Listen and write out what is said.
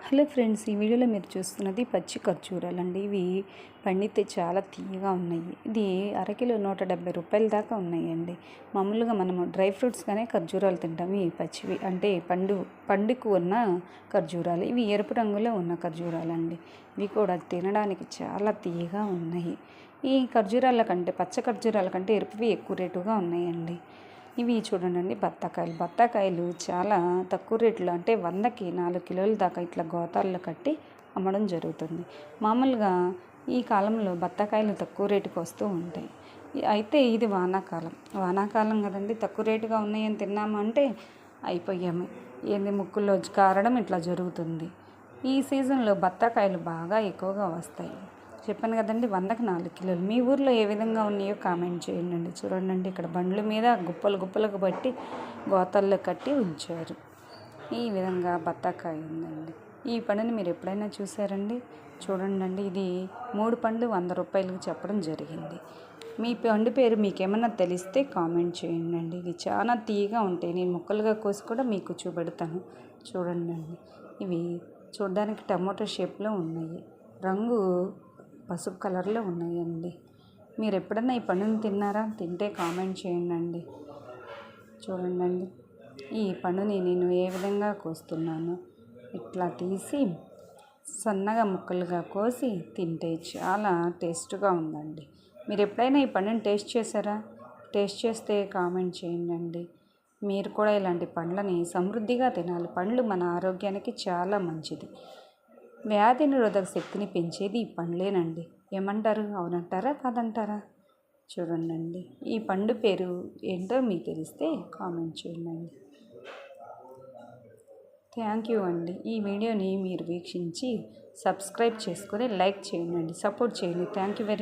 Hello friends, ఈ వీడియోలో మీరు చూస్తున్నది పచ్చి ఖర్జూరాలండి. ఇవి పండితే చాలా తీయగా ఉన్నాయి. ఇది అరకిలో 170 రూపాయల దాకా ఉన్నాయండి. మామూలుగా మనము డ్రై ఫ్రూట్స్గానే ఖర్జూరాలు తింటాము. ఇవి పచ్చివి అంటే పండుకు ఉన్న ఖర్జూరాలు. ఇవి ఎరుపు రంగులో ఉన్న ఖర్జూరాలండి. ఇవి కూడా తినడానికి చాలా తీయగా ఉన్నాయి. ఈ ఖర్జూరాల కంటే పచ్చ ఖర్జూరాల కంటే ఎరుపువి ఎక్కువ రేటుగా ఉన్నాయండి. ఇవి చూడండి, బత్తాకాయలు చాలా తక్కువ రేట్లో అంటే 100కి 4 కిలోల దాకా ఇట్లా గోతాల్లో కట్టి అమ్మడం జరుగుతుంది. మామూలుగా ఈ కాలంలో బత్తాకాయలు తక్కువ రేటుకి వస్తూ ఉంటాయి. అయితే ఇది వానాకాలం కదండి, తక్కువ రేటుగా ఉన్నాయని తిన్నాము అంటే అయిపోయాము. ఏంది ముక్కుల్లో కారడం ఇట్లా జరుగుతుంది. ఈ సీజన్లో బత్తాకాయలు బాగా ఎక్కువగా వస్తాయి. చెప్పాను కదండి, 100కి 4 కిలోలు. మీ ఊర్లో ఏ విధంగా ఉన్నాయో కామెంట్ చేయండి. చూడండి, ఇక్కడ బండ్ల మీద గుప్పలకు బట్టి గోతాల్లో కట్టి ఉంచారు. ఈ విధంగా బత్తాకాయ ఉందండి. ఈ పండుని మీరు ఎప్పుడైనా చూసారండి? చూడండి, ఇది 3 పండ్లు 100 రూపాయలకు చెప్పడం జరిగింది. మీ పండు పేరు మీకేమన్నా తెలిస్తే కామెంట్ చేయండి. ఇవి చాలా తీయగా ఉంటాయి. నేను ముక్కలుగా కోసి కూడా మీకు చూపెడతాను. చూడండి, ఇవి చూడడానికి టమోటా షేప్లో ఉన్నాయి. రంగు పసుపు కలర్లో ఉన్నాయండి. మీరు ఎప్పుడన్నా ఈ పండుని తిన్నారా? తింటే కామెంట్ చేయండి. చూడండి, ఈ పండుని నేను ఏ విధంగా కోస్తున్నాను. ఇట్లా తీసి సన్నగా ముక్కలుగా కోసి తింటే చాలా టేస్ట్గా ఉందండి. మీరు ఎప్పుడైనా ఈ పండుని టేస్ట్ చేశారా? టేస్ట్ చేస్తే కామెంట్ చేయండి. మీరు కూడా ఇలాంటి పండ్లని సమృద్ధిగా తినాలి. పండ్లు మన ఆరోగ్యానికి చాలా మంచిది. వ్యాధి నిరోధక శక్తిని పెంచేది ఈ పండ్లేనండి. ఏమంటారు? అవునంటారా కాదంటారా? చూడండి, ఈ పండు పేరు ఏంటో మీకు తెలిస్తే కామెంట్ చేయండి. థ్యాంక్ యూ అండి. ఈ వీడియోని మీరు వీక్షించి సబ్స్క్రైబ్ చేసుకొని లైక్ చేయండి, సపోర్ట్ చేయండి. Thank you very